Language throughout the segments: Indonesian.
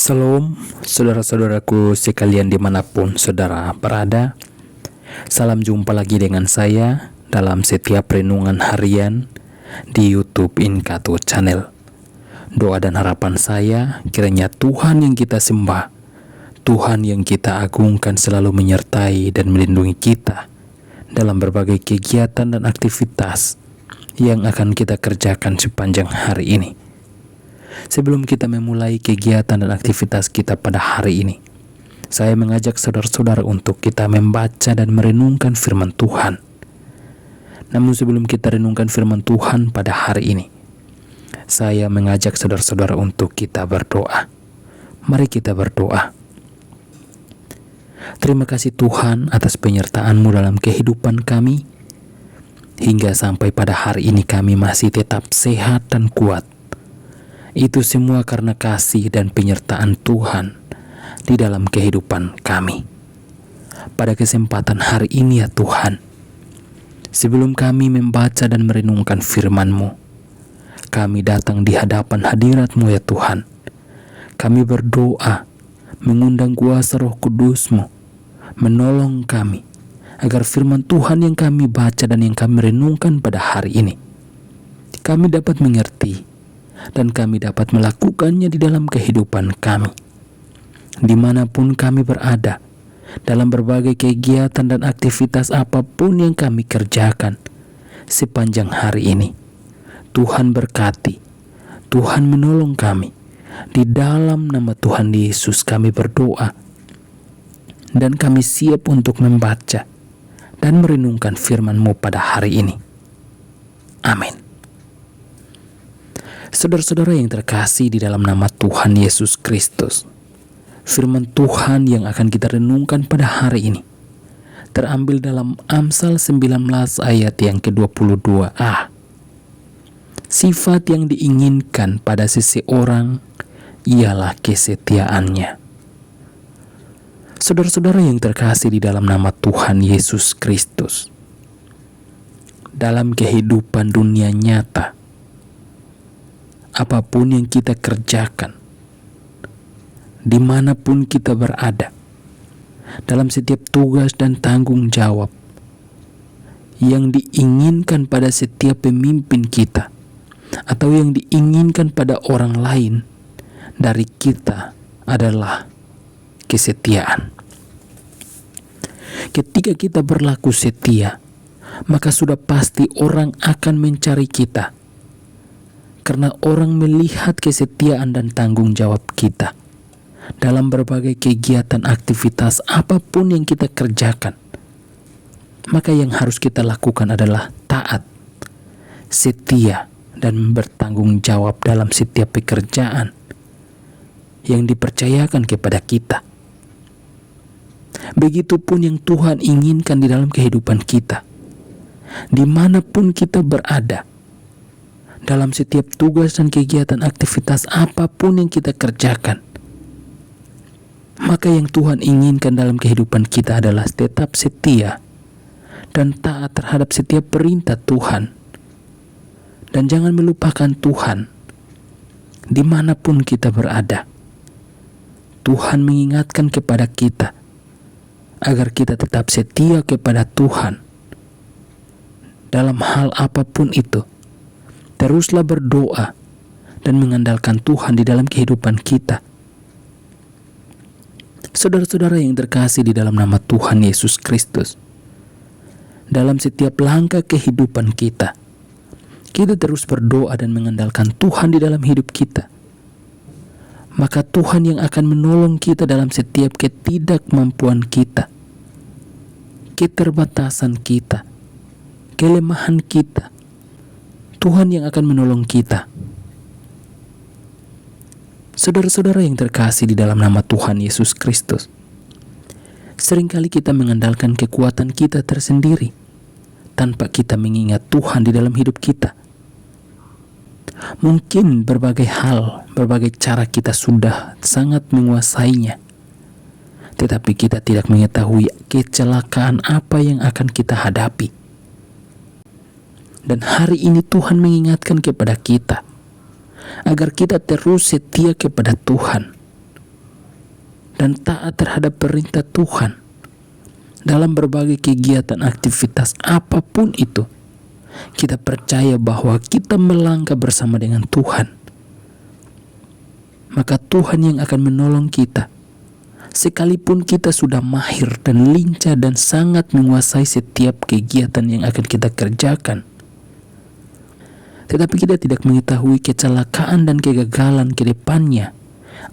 Salam saudara-saudaraku sekalian dimanapun saudara berada. Salam jumpa lagi dengan saya dalam setiap renungan harian di YouTube Inkato Channel. Doa dan harapan saya kiranya Tuhan yang kita sembah, Tuhan yang kita agungkan selalu menyertai dan melindungi kita dalam berbagai kegiatan dan aktivitas yang akan kita kerjakan sepanjang hari ini. Sebelum kita memulai kegiatan dan aktivitas kita pada hari ini, saya mengajak saudara-saudara untuk kita membaca dan merenungkan firman Tuhan. Namun sebelum kita renungkan firman Tuhan pada hari ini, saya mengajak saudara-saudara untuk kita berdoa. Mari kita berdoa. Terima kasih Tuhan atas penyertaan-Mu dalam kehidupan kami. Hingga sampai pada hari ini kami masih tetap sehat dan kuat. Itu semua karena kasih dan penyertaan Tuhan di dalam kehidupan kami. Pada kesempatan hari ini ya Tuhan, sebelum kami membaca dan merenungkan firman-Mu, kami datang di hadapan hadirat-Mu ya Tuhan. Kami berdoa, mengundang kuasa Roh Kudus-Mu, menolong kami, agar firman Tuhan yang kami baca dan yang kami renungkan pada hari ini, kami dapat mengerti dan kami dapat melakukannya di dalam kehidupan kami. Dimanapun kami berada, dalam berbagai kegiatan dan aktivitas apapun yang kami kerjakan sepanjang hari ini, Tuhan berkati, Tuhan menolong kami. Di dalam nama Tuhan Yesus kami berdoa, dan kami siap untuk membaca dan merenungkan firman-Mu pada hari ini. Amin. Saudara-saudara yang terkasih di dalam nama Tuhan Yesus Kristus, firman Tuhan yang akan kita renungkan pada hari ini terambil dalam Amsal 19 ayat yang ke-22a. Sifat yang diinginkan pada seseorang ialah kesetiaannya. Saudara-saudara yang terkasih di dalam nama Tuhan Yesus Kristus, dalam kehidupan dunia nyata, apapun yang kita kerjakan, dimanapun kita berada, dalam setiap tugas dan tanggung jawab yang diinginkan pada setiap pemimpin kita, atau yang diinginkan pada orang lain dari kita adalah kesetiaan. Ketika kita berlaku setia, maka sudah pasti orang akan mencari kita, karena orang melihat kesetiaan dan tanggung jawab kita dalam berbagai kegiatan aktivitas apapun yang kita kerjakan. Maka yang harus kita lakukan adalah taat, setia, dan bertanggung jawab dalam setiap pekerjaan yang dipercayakan kepada kita. Begitupun yang Tuhan inginkan di dalam kehidupan kita. Dimanapun kita berada, dalam setiap tugas dan kegiatan aktivitas apapun yang kita kerjakan, maka yang Tuhan inginkan dalam kehidupan kita adalah tetap setia dan taat terhadap setiap perintah Tuhan. Dan jangan melupakan Tuhan dimanapun kita berada. Tuhan mengingatkan kepada kita agar kita tetap setia kepada Tuhan dalam hal apapun itu. Teruslah berdoa dan mengandalkan Tuhan di dalam kehidupan kita. Saudara-saudara yang terkasih di dalam nama Tuhan Yesus Kristus, dalam setiap langkah kehidupan kita, kita terus berdoa dan mengandalkan Tuhan di dalam hidup kita. Maka Tuhan yang akan menolong kita dalam setiap ketidakmampuan kita, keterbatasan kita, kelemahan kita. Tuhan yang akan menolong kita. Saudara-saudara yang terkasih di dalam nama Tuhan Yesus Kristus, seringkali kita mengandalkan kekuatan kita tersendiri tanpa kita mengingat Tuhan di dalam hidup kita. Mungkin berbagai hal, berbagai cara kita sudah sangat menguasainya, tetapi kita tidak mengetahui kecelakaan apa yang akan kita hadapi. Dan hari ini Tuhan mengingatkan kepada kita agar kita terus setia kepada Tuhan dan taat terhadap perintah Tuhan dalam berbagai kegiatan aktivitas apapun itu. Kita percaya bahwa kita melangkah bersama dengan Tuhan, maka Tuhan yang akan menolong kita. Sekalipun kita sudah mahir dan lincah dan sangat menguasai setiap kegiatan yang akan kita kerjakan, tetapi kita tidak mengetahui kecelakaan dan kegagalan ke depannya,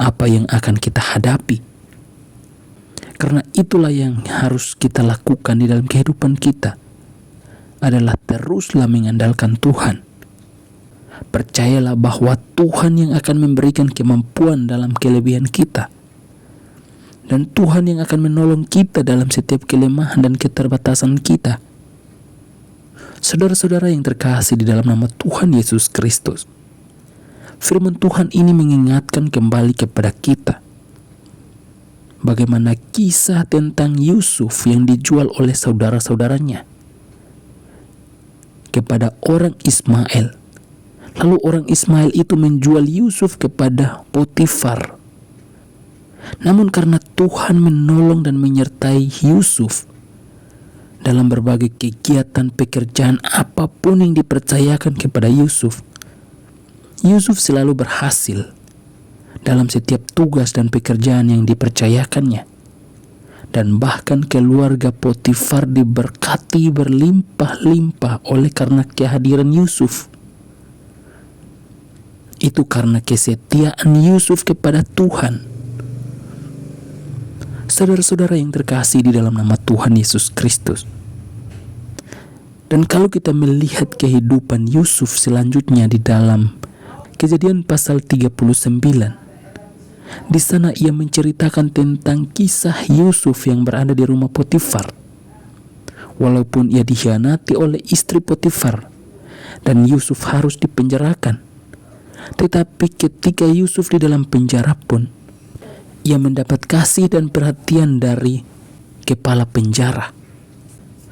apa yang akan kita hadapi. Karena itulah yang harus kita lakukan di dalam kehidupan kita, adalah teruslah mengandalkan Tuhan. Percayalah bahwa Tuhan yang akan memberikan kemampuan dalam kelebihan kita, dan Tuhan yang akan menolong kita dalam setiap kelemahan dan keterbatasan kita. Saudara-saudara yang terkasih di dalam nama Tuhan Yesus Kristus, firman Tuhan ini mengingatkan kembali kepada kita bagaimana kisah tentang Yusuf yang dijual oleh saudara-saudaranya kepada orang Ismail. Lalu orang Ismail itu menjual Yusuf kepada Potifar. Namun karena Tuhan menolong dan menyertai Yusuf dalam berbagai kegiatan pekerjaan apapun yang dipercayakan kepada Yusuf, Yusuf selalu berhasil dalam setiap tugas dan pekerjaan yang dipercayakannya. Dan bahkan keluarga Potifar diberkati berlimpah-limpah oleh karena kehadiran Yusuf. Itu karena kesetiaan Yusuf kepada Tuhan. Saudara-saudara yang terkasih di dalam nama Tuhan Yesus Kristus, dan kalau kita melihat kehidupan Yusuf selanjutnya di dalam Kejadian pasal 39, di sana ia menceritakan tentang kisah Yusuf yang berada di rumah Potifar. Walaupun ia dikhianati oleh istri Potifar dan Yusuf harus dipenjarakan, tetapi ketika Yusuf di dalam penjara pun, ia mendapat kasih dan perhatian dari kepala penjara,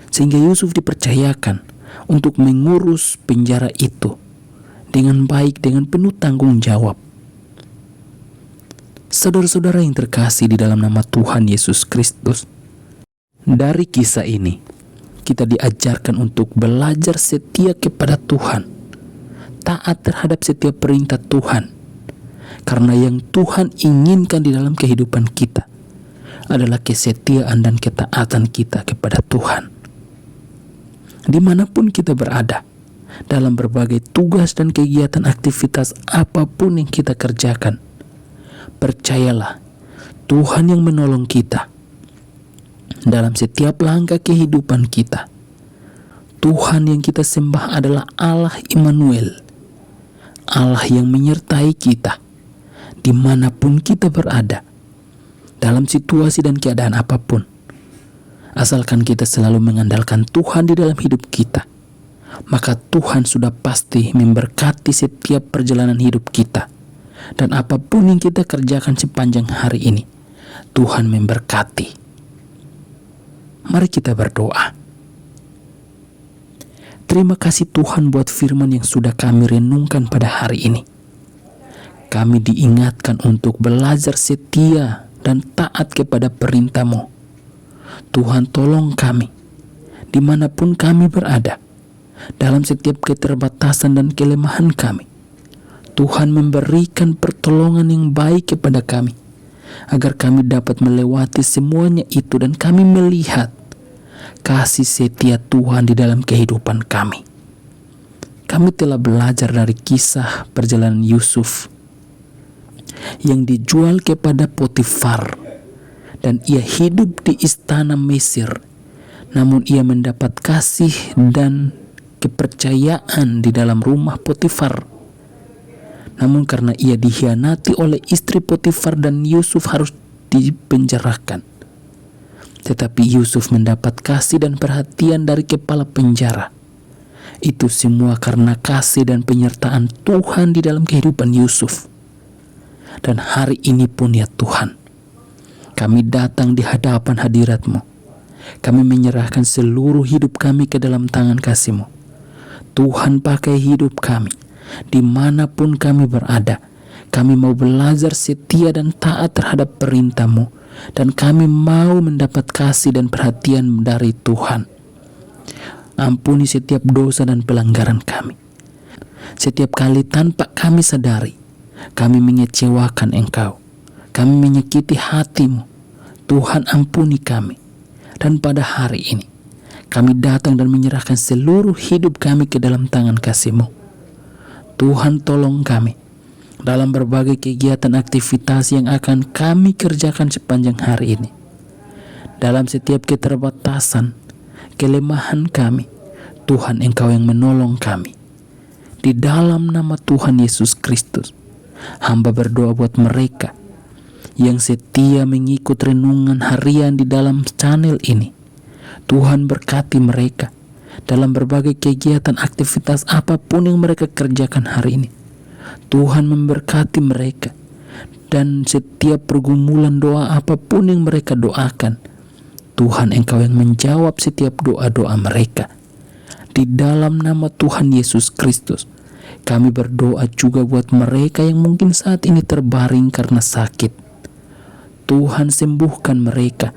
sehingga Yusuf dipercayakan untuk mengurus penjara itu dengan baik, dengan penuh tanggung jawab. Saudara-saudara yang terkasih di dalam nama Tuhan Yesus Kristus, dari kisah ini kita diajarkan untuk belajar setia kepada Tuhan, taat terhadap setiap perintah Tuhan. Karena yang Tuhan inginkan di dalam kehidupan kita adalah kesetiaan dan ketaatan kita kepada Tuhan. Dimanapun kita berada, dalam berbagai tugas dan kegiatan aktivitas apapun yang kita kerjakan, percayalah Tuhan yang menolong kita dalam setiap langkah kehidupan kita. Tuhan yang kita sembah adalah Allah Immanuel, Allah yang menyertai kita dimanapun kita berada, dalam situasi dan keadaan apapun. Asalkan kita selalu mengandalkan Tuhan di dalam hidup kita, maka Tuhan sudah pasti memberkati setiap perjalanan hidup kita. Dan apapun yang kita kerjakan sepanjang hari ini, Tuhan memberkati. Mari kita berdoa. Terima kasih Tuhan buat firman yang sudah kami renungkan pada hari ini. Kami diingatkan untuk belajar setia dan taat kepada perintah-Mu. Tuhan, tolong kami dimanapun kami berada, dalam setiap keterbatasan dan kelemahan kami. Tuhan memberikan pertolongan yang baik kepada kami, agar kami dapat melewati semuanya itu dan kami melihat kasih setia Tuhan di dalam kehidupan kami. Kami telah belajar dari kisah perjalanan Yusuf yang dijual kepada Potifar, dan ia hidup di istana Mesir, namun ia mendapat kasih dan kepercayaan di dalam rumah Potifar. Namun karena ia dikhianati oleh istri Potifar dan Yusuf harus dipenjarakan, tetapi Yusuf mendapat kasih dan perhatian dari kepala penjara. Itu semua karena kasih dan penyertaan Tuhan di dalam kehidupan Yusuf. Dan hari ini pun ya Tuhan, kami datang di hadapan hadirat-Mu. Kami menyerahkan seluruh hidup kami ke dalam tangan kasih-Mu. Tuhan, pakai hidup kami dimanapun kami berada. Kami mau belajar setia dan taat terhadap perintah-Mu dan kami mau mendapat kasih dan perhatian dari Tuhan. Ampuni setiap dosa dan pelanggaran kami. Setiap kali tanpa kami sadari, kami mengecewakan Engkau. Kami menyakiti hati-Mu. Tuhan, ampuni kami. Dan pada hari ini, kami datang dan menyerahkan seluruh hidup kami ke dalam tangan kasih-Mu. Tuhan, tolong kami dalam berbagai kegiatan aktivitas yang akan kami kerjakan sepanjang hari ini. Dalam setiap keterbatasan, kelemahan kami, Tuhan, Engkau yang menolong kami. Di dalam nama Tuhan Yesus Kristus, hamba berdoa buat mereka yang setia mengikut renungan harian di dalam channel ini. Tuhan, berkati mereka dalam berbagai kegiatan aktivitas apapun yang mereka kerjakan hari ini. Tuhan memberkati mereka, dan setiap pergumulan doa apapun yang mereka doakan, Tuhan, Engkau yang menjawab setiap doa-doa mereka. Di dalam nama Tuhan Yesus Kristus, kami berdoa juga buat mereka yang mungkin saat ini terbaring karena sakit. Tuhan, sembuhkan mereka.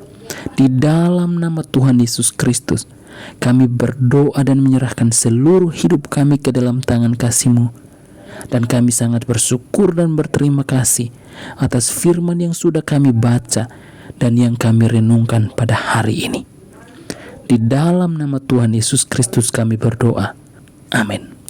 Di dalam nama Tuhan Yesus Kristus, kami berdoa dan menyerahkan seluruh hidup kami ke dalam tangan kasih-Mu. Dan kami sangat bersyukur dan berterima kasih atas firman yang sudah kami baca dan yang kami renungkan pada hari ini. Di dalam nama Tuhan Yesus Kristus kami berdoa. Amin.